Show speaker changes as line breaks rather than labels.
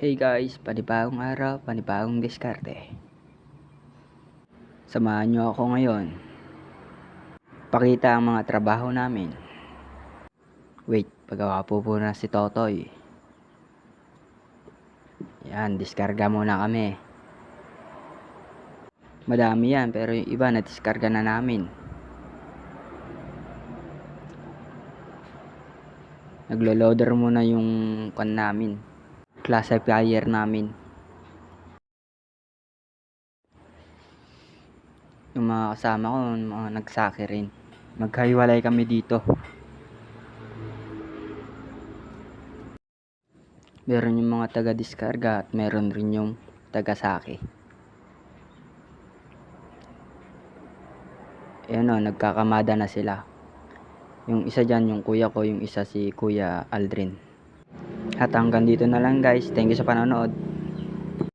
Hey guys, panibagong araw, panibagong diskarte. Samahan nyo ako ngayon. Pakita ang mga trabaho namin. Wait, pagawa po na si Totoy. Yan, diskarga muna kami. Madami yan, pero yung iba na-diskarga na namin. Naglo-loader muna yung namin. Classifier namin. Yung mga kasama ko, mga nagsaki rin. Magkahiwalay kami dito. Meron yung mga taga-diskarga at meron rin yung taga-saki. Ayan o, nagkakamada na sila. Yung isa dyan, yung kuya ko, yung isa si Kuya Aldrin. At hanggang dito na lang guys. Thank you sa panonood.